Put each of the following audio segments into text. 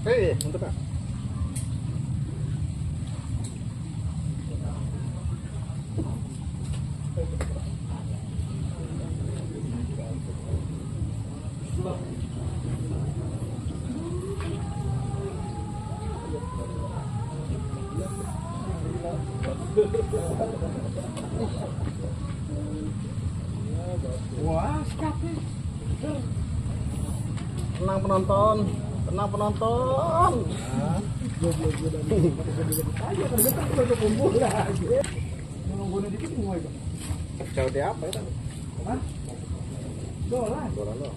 Mantap Pak. Wah, sekali. Tenang penonton, tenang penonton. Jauh di apa ya? Dolan. Dolan lo.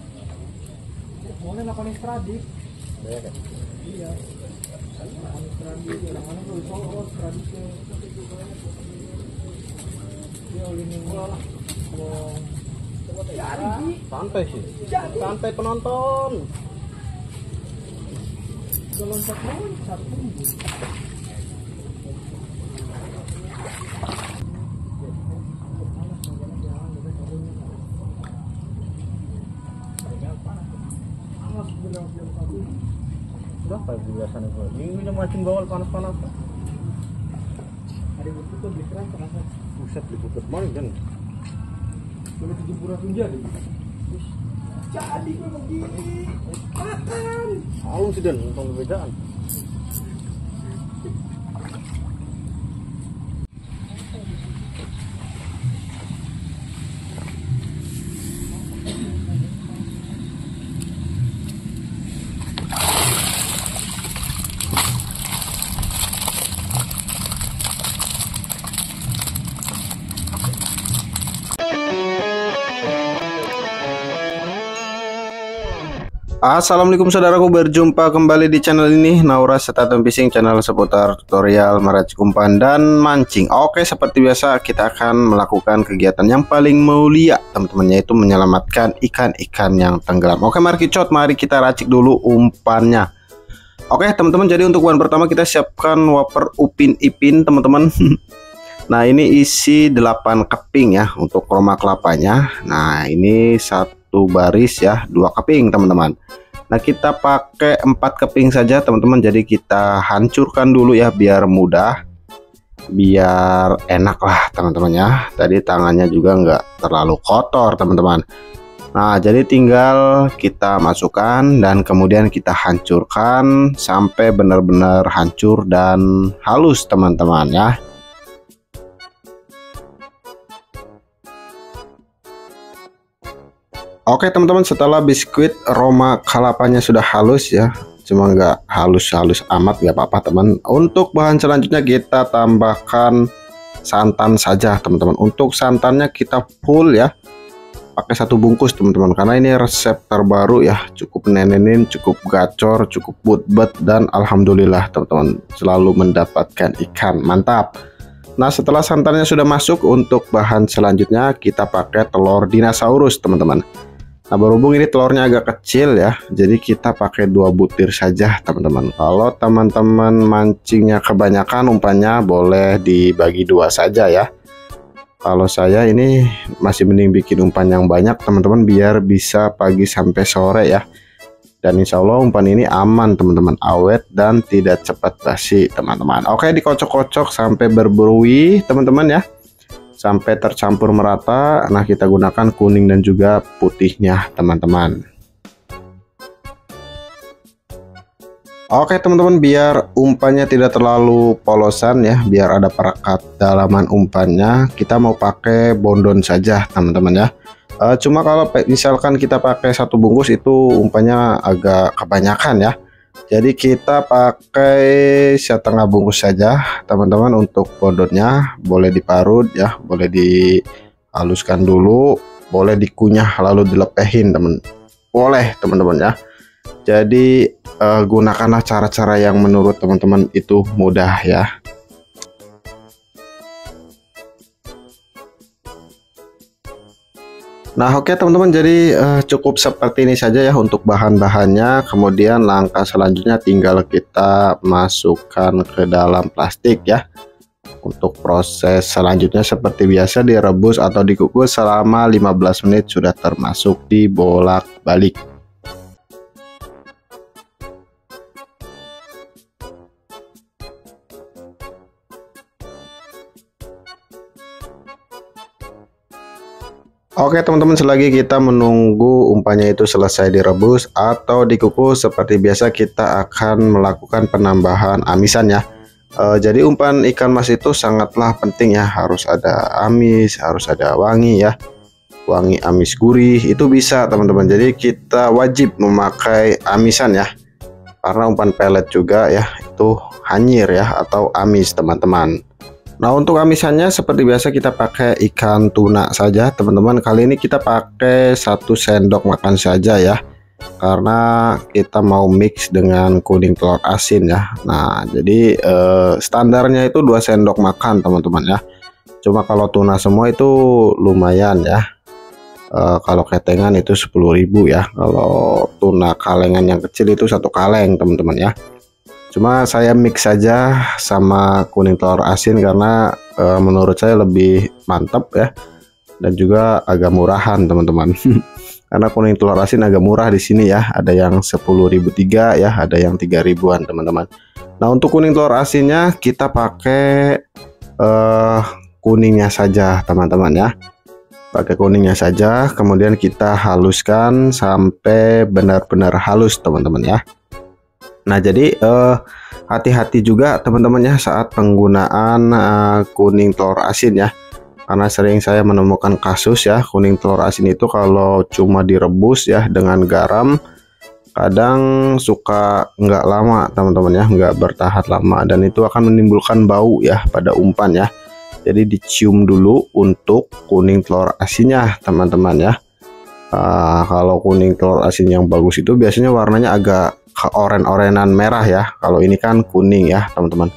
Mau lakukan stradik. Ya kan? Iya. Stradik, orang-orang tuh soal stradik. Dia ini lah. Santai sih, santai penonton. Loncat berapa biasanya gue? Ini mancing bawal panas-panas. Hari itu tuh beli keras panas. Buset diputut maling kan. Boleh 700 jadi. Jadi begini. Makan. Alung sih dan untung bedaan. Assalamualaikum saudaraku, berjumpa kembali di channel ini, Naura Setatem Fishing, channel seputar tutorial meracik umpan dan mancing. Oke, seperti biasa kita akan melakukan kegiatan yang paling mulia teman-teman, yaitu menyelamatkan ikan-ikan yang tenggelam. Oke, mari kita racik dulu umpannya. Oke teman-teman, jadi untuk bahan pertama kita siapkan wafer Upin Ipin teman-teman. Nah ini isi 8 keping ya untuk roma kelapanya. Nah ini satu baris ya, 2 keping teman-teman. Nah kita pakai 4 keping saja teman-teman, jadi kita hancurkan dulu ya biar mudah, biar enak lah teman-teman ya. Tadi tangannya juga nggak terlalu kotor teman-teman. Nah jadi tinggal kita masukkan dan kemudian kita hancurkan sampai benar-benar hancur dan halus teman-teman ya. Oke teman-teman, setelah biskuit roma kelapanya sudah halus ya, cuma nggak halus-halus amat, nggak apa-apa teman. Untuk bahan selanjutnya kita tambahkan santan saja teman-teman. Untuk santannya kita full ya, pakai 1 bungkus teman-teman, karena ini resep terbaru ya, cukup nenenin, cukup gacor, cukup but dan alhamdulillah teman-teman selalu mendapatkan ikan mantap. Nah setelah santannya sudah masuk, untuk bahan selanjutnya kita pakai telur dinosaurus teman-teman. Nah berhubung ini telurnya agak kecil ya, jadi kita pakai 2 butir saja teman-teman. Kalau teman-teman mancingnya kebanyakan umpannya, boleh dibagi 2 saja ya. Kalau saya ini masih mending bikin umpan yang banyak teman-teman, biar bisa pagi sampai sore ya. Dan insya Allah umpan ini aman teman-teman, awet dan tidak cepat basi teman-teman. Oke, dikocok-kocok sampai berbuih teman-teman ya, sampai tercampur merata. Nah kita gunakan kuning dan juga putihnya teman-teman. Oke teman-teman, biar umpannya tidak terlalu polosan ya, biar ada perekat dalaman umpannya, kita mau pakai bondon saja teman-teman ya. Cuma kalau misalkan kita pakai 1 bungkus itu umpannya agak kebanyakan ya, jadi kita pakai setengah bungkus saja teman-teman. Untuk bondonnya boleh diparut ya, boleh dihaluskan dulu, boleh dikunyah lalu dilepehin boleh teman-teman ya. Jadi gunakanlah cara-cara yang menurut teman-teman itu mudah ya. Nah oke teman-teman, jadi cukup seperti ini saja ya untuk bahan-bahannya. Kemudian langkah selanjutnya tinggal kita masukkan ke dalam plastik ya. Untuk proses selanjutnya seperti biasa direbus atau dikukus selama 15 menit sudah termasuk dibolak-balik. Oke teman-teman, selagi kita menunggu umpannya itu selesai direbus atau dikukus, seperti biasa kita akan melakukan penambahan amisan ya. Jadi umpan ikan mas itu sangatlah penting ya, harus ada amis, harus ada wangi ya. Wangi amis gurih itu bisa teman-teman. Jadi kita wajib memakai amisan ya, karena umpan pelet juga ya itu hanyir ya atau amis teman-teman. Nah untuk amisannya seperti biasa kita pakai ikan tuna saja teman-teman. Kali ini kita pakai 1 sendok makan saja ya, karena kita mau mix dengan kuning telur asin ya. Nah jadi standarnya itu 2 sendok makan teman-teman ya. Cuma kalau tuna semua itu lumayan ya. Kalau ketengan itu 10.000 ya. Kalau tuna kalengan yang kecil itu 1 kaleng teman-teman ya. Cuma saya mix saja sama kuning telur asin karena menurut saya lebih mantap ya, dan juga agak murahan teman-teman. Karena kuning telur asin agak murah di sini ya, ada yang 10.003 ya, ada yang 3.000-an teman-teman. Nah untuk kuning telur asinnya kita pakai kuningnya saja teman-teman ya, pakai kuningnya saja, kemudian kita haluskan sampai benar-benar halus teman-teman ya. Nah jadi hati-hati juga teman-teman ya saat penggunaan kuning telur asin ya, karena sering saya menemukan kasus ya, kuning telur asin itu kalau cuma direbus ya dengan garam kadang suka nggak lama teman-teman ya, nggak bertahan lama, dan itu akan menimbulkan bau ya pada umpan ya. Jadi dicium dulu untuk kuning telur asinnya teman-teman ya. Kalau kuning telur asin yang bagus itu biasanya warnanya agak oren-orenan merah ya. Kalau ini kan kuning ya teman-teman.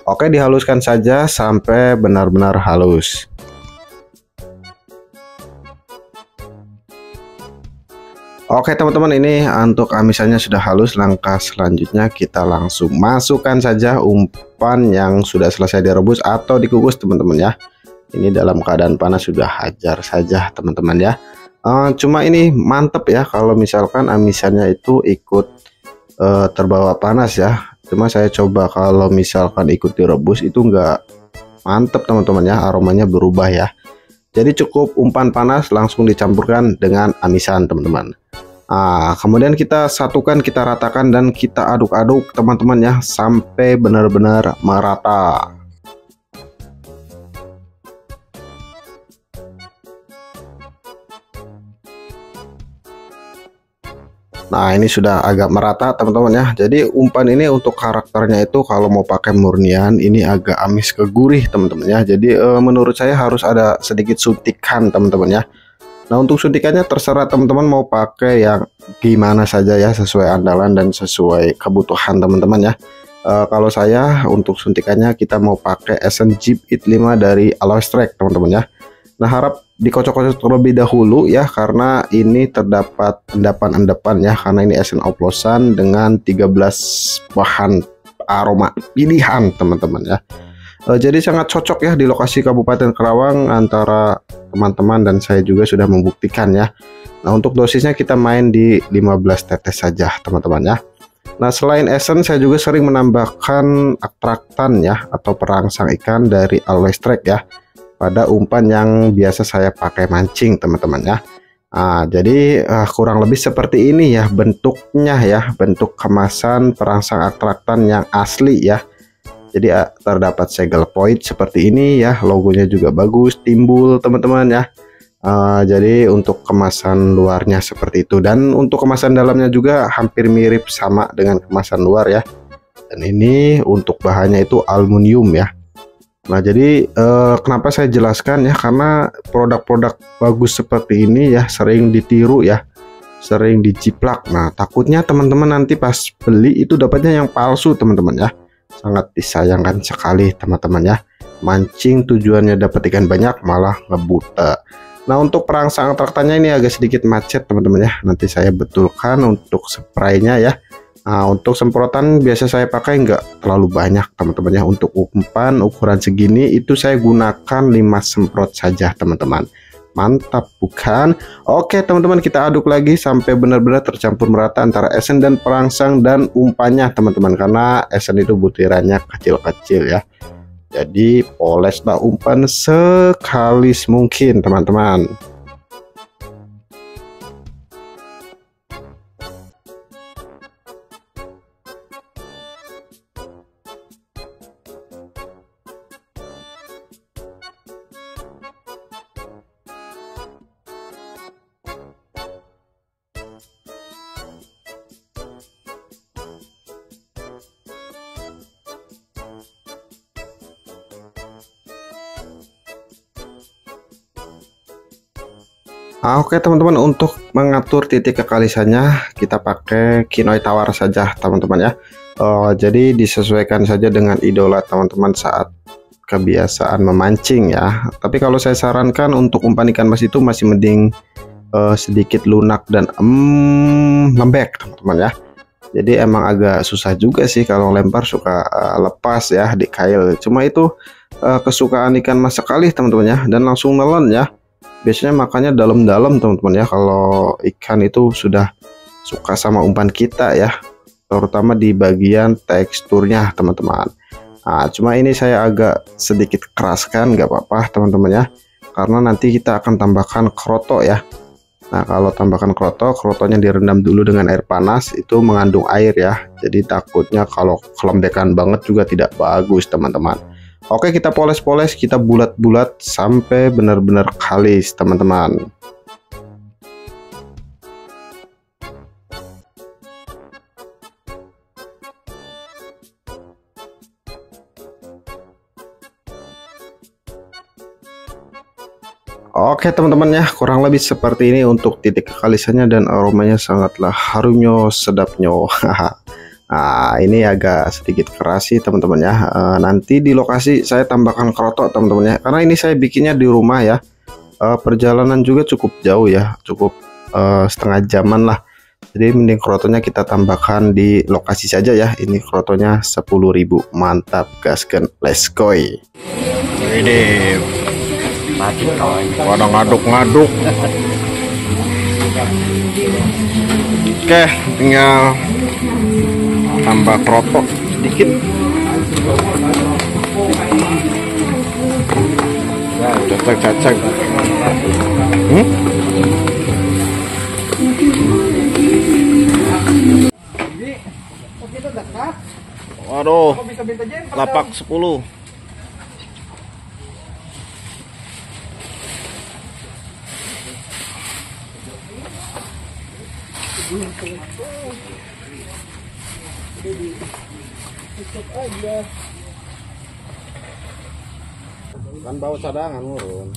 Oke, dihaluskan saja sampai benar-benar halus. Oke teman-teman, ini untuk amisannya sudah halus. Langkah selanjutnya kita langsung masukkan saja umpan yang sudah selesai direbus atau dikukus teman-teman ya. Ini dalam keadaan panas sudah hajar saja teman-teman ya. Cuma ini mantep ya kalau misalkan amisannya itu ikut terbawa panas ya. Cuma saya coba kalau misalkan ikut direbus itu enggak mantep teman-teman ya, aromanya berubah ya. Jadi cukup umpan panas langsung dicampurkan dengan amisan teman-teman. Kemudian kita satukan, kita ratakan, dan kita aduk-aduk teman-teman ya sampai benar-benar merata. Nah ini sudah agak merata teman-teman ya. Jadi umpan ini untuk karakternya itu kalau mau pakai murnian ini agak amis ke gurih teman-teman ya. Jadi menurut saya harus ada sedikit suntikan teman-teman ya. Nah untuk suntikannya terserah teman-teman mau pakai yang gimana saja ya, sesuai andalan dan sesuai kebutuhan teman-teman ya. Kalau saya untuk suntikannya kita mau pakai Esen Jeep It 5 dari Aloes Track teman-teman ya. Nah harap dikocok-kocok terlebih dahulu ya, karena ini terdapat endapan-endapan ya, karena ini esen oplosan dengan 13 bahan aroma pilihan teman-teman ya. Jadi sangat cocok ya di lokasi Kabupaten Karawang antara teman-teman dan saya juga sudah membuktikan ya. Nah untuk dosisnya kita main di 15 tetes saja teman-teman ya. Nah selain esen saya juga sering menambahkan atraktan ya atau perangsang ikan dari Aloes Track ya pada umpan yang biasa saya pakai mancing teman-teman ya. Jadi kurang lebih seperti ini ya bentuknya ya, bentuk kemasan perangsang atraktan yang asli ya. Jadi terdapat segel point seperti ini ya, logonya juga bagus, timbul teman-teman ya. Jadi untuk kemasan luarnya seperti itu, dan untuk kemasan dalamnya juga hampir mirip sama dengan kemasan luar ya. Dan ini untuk bahannya itu aluminium ya. Nah jadi kenapa saya jelaskan ya, karena produk-produk bagus seperti ini ya sering ditiru ya, sering dijiplak. Nah takutnya teman-teman nanti pas beli itu dapatnya yang palsu teman-teman ya. Sangat disayangkan sekali teman-teman ya, mancing tujuannya dapat ikan banyak malah ngebuta. Nah untuk perangsang atraktannya ini agak sedikit macet teman-teman ya, nanti saya betulkan untuk spraynya ya. Nah untuk semprotan biasa saya pakai nggak terlalu banyak teman-teman ya. Untuk umpan ukuran segini itu saya gunakan 5 semprot saja teman-teman. Mantap bukan? Oke teman-teman, kita aduk lagi sampai benar-benar tercampur merata antara esen dan perangsang dan umpannya teman-teman, karena esen itu butirannya kecil-kecil ya. Jadi poleslah umpan sekali mungkin teman-teman. Oke teman-teman, untuk mengatur titik kekalisannya kita pakai kinoi tawar saja teman-teman ya. Jadi disesuaikan saja dengan idola teman-teman saat kebiasaan memancing ya. Tapi kalau saya sarankan untuk umpan ikan mas itu masih mending sedikit lunak dan lembek teman-teman ya. Jadi emang agak susah juga sih kalau lempar, suka lepas ya di kail. Cuma itu kesukaan ikan mas sekali teman-teman ya, dan langsung nelen ya. Biasanya makannya dalam-dalam teman-teman ya, kalau ikan itu sudah suka sama umpan kita ya, terutama di bagian teksturnya teman-teman. Nah, cuma ini saya agak sedikit keraskan, nggak apa-apa teman-teman ya, karena nanti kita akan tambahkan kroto ya. Nah, kalau tambahkan krotonya direndam dulu dengan air panas, itu mengandung air ya, jadi takutnya kalau kelembekan banget juga tidak bagus teman-teman. Oke, kita poles-poles, kita bulat-bulat sampai benar-benar kalis teman-teman. Oke teman-teman ya, kurang lebih seperti ini untuk titik kekalisannya, dan aromanya sangatlah harumnya, sedapnya. Nah, ini agak sedikit keras sih teman-teman ya. Nanti di lokasi saya tambahkan kroto teman-teman ya, karena ini saya bikinnya di rumah ya. Perjalanan juga cukup jauh ya, cukup setengah jaman lah. Jadi mending krotonya kita tambahkan di lokasi saja ya. Ini krotonya 10.000, mantap gasken, let's go. Ini pada ngaduk-ngaduk. Oke, tinggal tambah kroto sedikit ya, cacak. Waduh, lapak 10. Kan bawa cadangan urun.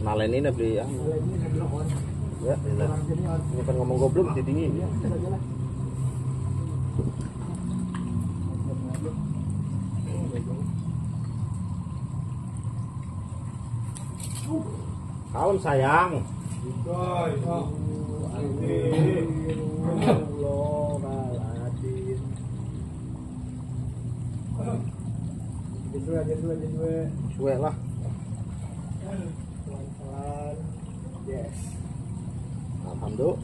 Nalen ini beli ya. Ya, ini kan ngomong goblok dingin ya. Kalem sayang. Suwe lah. Yes. Alhamdulillah.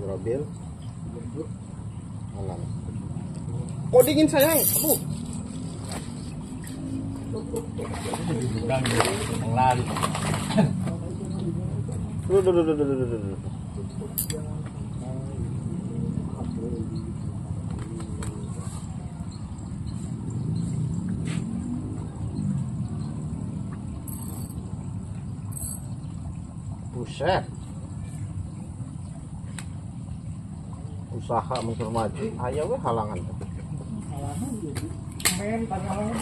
Robil. Alam. Kok dingin sayang? Aduh. Lari. Buset. Usaha mencur maju, ayo we halangan. Halangan jadi. Main halangan.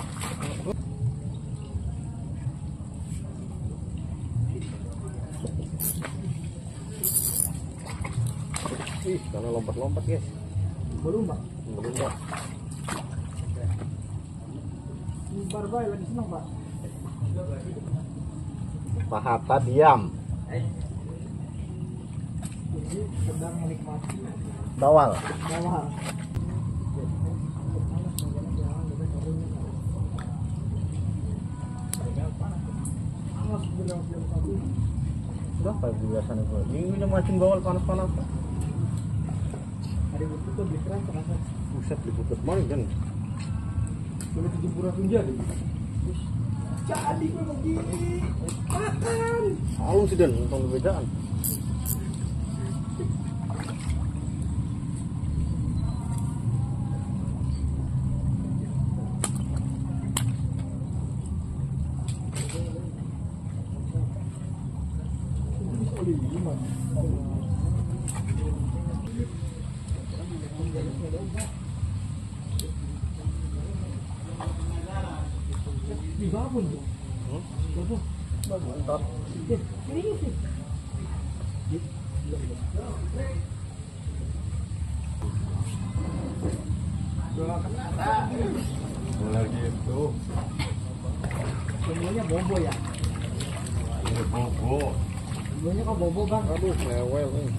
Karena lompat-lompat guys. Belum Pak. Barbai lagi senang Pak. Pak Hatta diam. Sedang menikmati bawal. Berapa biasanya gue? Ini mancing bawal panas-panas. Ada butut tuh beli keras terasa. Buset, beli butut mana kan? Boleh 70 aja deh. Jadi gue begini. Makan. Alun sih dan nonton bedaan. Di babon tuh. Babon. Babon. Entar. Ini sih. Mulai gitu. Semuanya bobo ya. Bobo. Semuanya kok bobo bang. Aduh, lewel nih.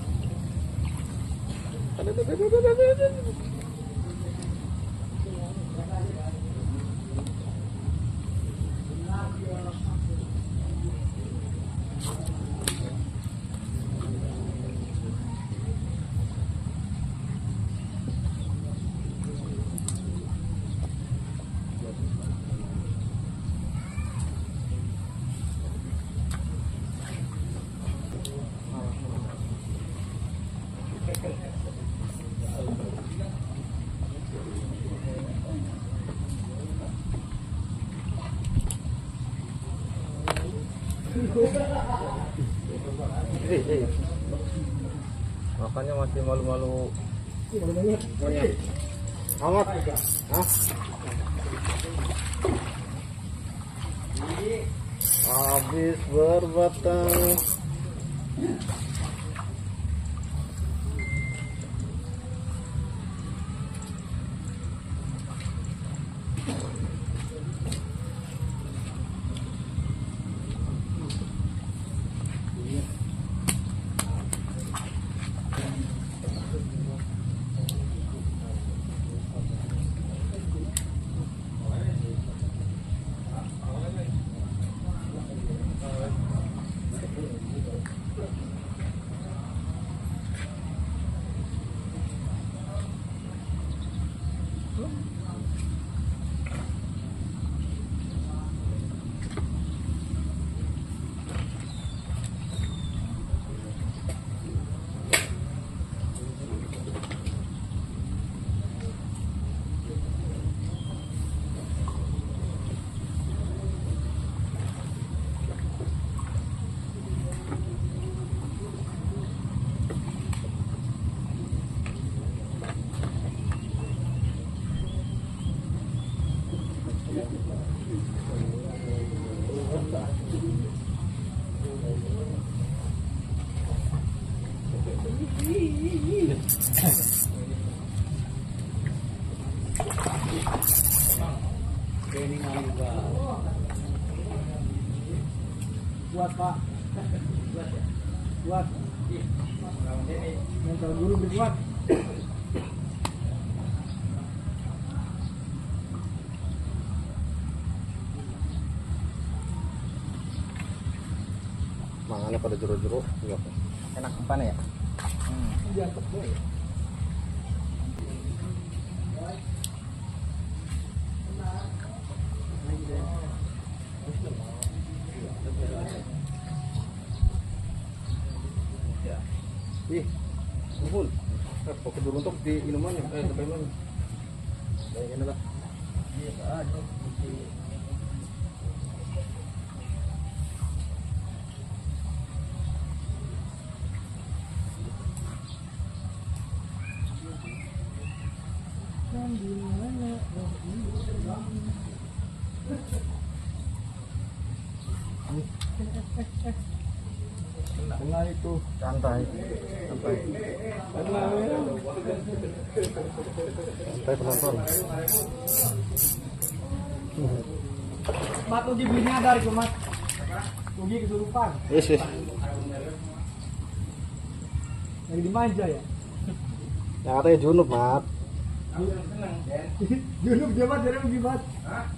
Makanya masih malu-malu. Amat. Hah? Habis berbatang. Buat Pak. Buat. Yang terguru dibuat. Mangannya pada jeruk-jeruk. Enak apa ya? Diangkat deh. Ih, kumpul. Pakai dulu untuk di minuman ya, sampai mana? Kayak gini lah. Nah itu santai. Santai. Santai penonton. Mat Ugi beli nyadar itu Mat. Ugi kesurupan. Yes, yes. Lagi dimanja ya. Yang katanya junub, Mat. Junub dia Mat, jadi Ugi Mat.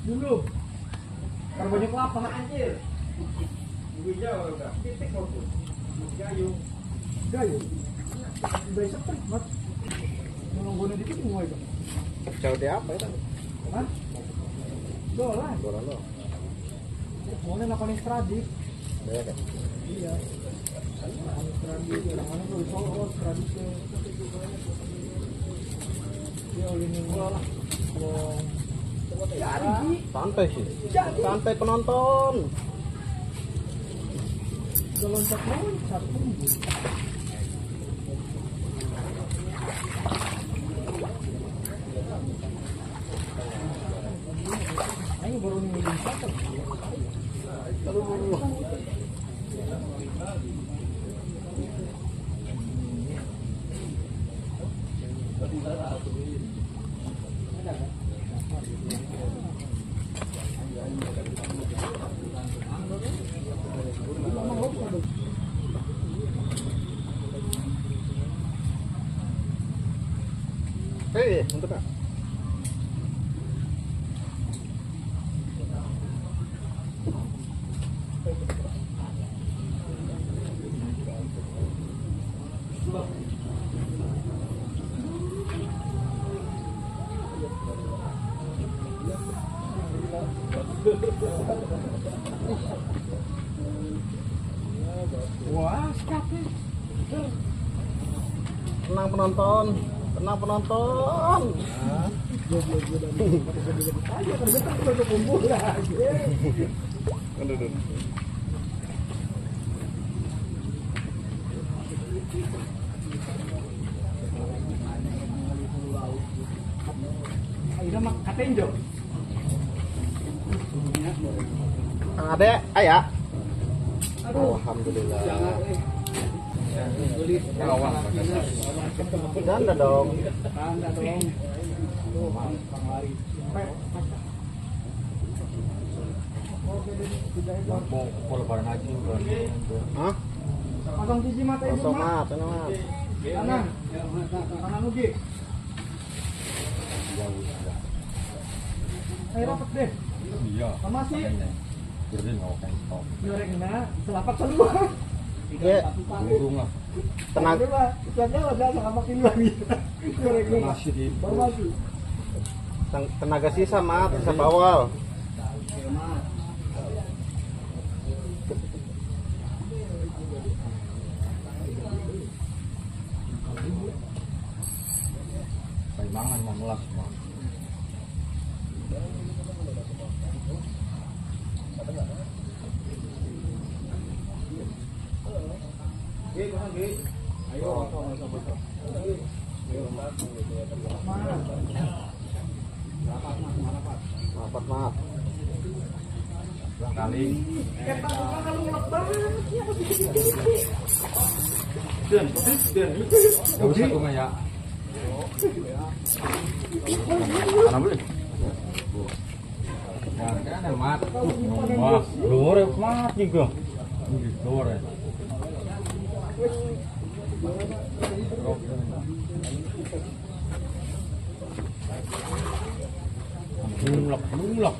Junub. Karena banyak kelapa anjir. Ugi jauh udah. Titik waktu. Gayu. Gayu. Udah sepet Mat. Nungguin dikit semua itu. Jauh di apa itu? Hah? Dolan. Dolan lo. Maunya nakon tradis. Ya kan? Iya. Tradis, orang-orang tuh Solo tradis. Ya ini lah. Santai sih. Santai penonton. Udah loncat-loncat. Ayo baru nih satu. Hei, untuk apa? Wah, sekali. Tenang penonton, tenang penonton. Ayo terbentuk untuk kumpul lagi. Ayo mak katenjo. Kang Ade, ayah. Aduh, Alhamdulillah. beli Awang. Janda dong. tanda dong. Tuh, Bang Lari. Mau lebaran aja kan. Hah? Pasang biji mata ibu Kosong mak. mat, tenang mat. Kanan. Kanan ugi. Ayo rapat deh. Iya. Sama sih. Jadi nggak akan stop. Yorengna selapak semua. Iya. Untung lah. Tenang. Itu aja lah selapak ini lagi. Yorengna. Masih di. Baru masuk. Tenaga sisa mat, bisa bawal. Mangan 16 mah. Rapat mat. Kali. Gak usah tuh ya. Mana boleh? Ya, kan ada mat. Wah, luar mat juga. Luar ya. Nulak, nulak.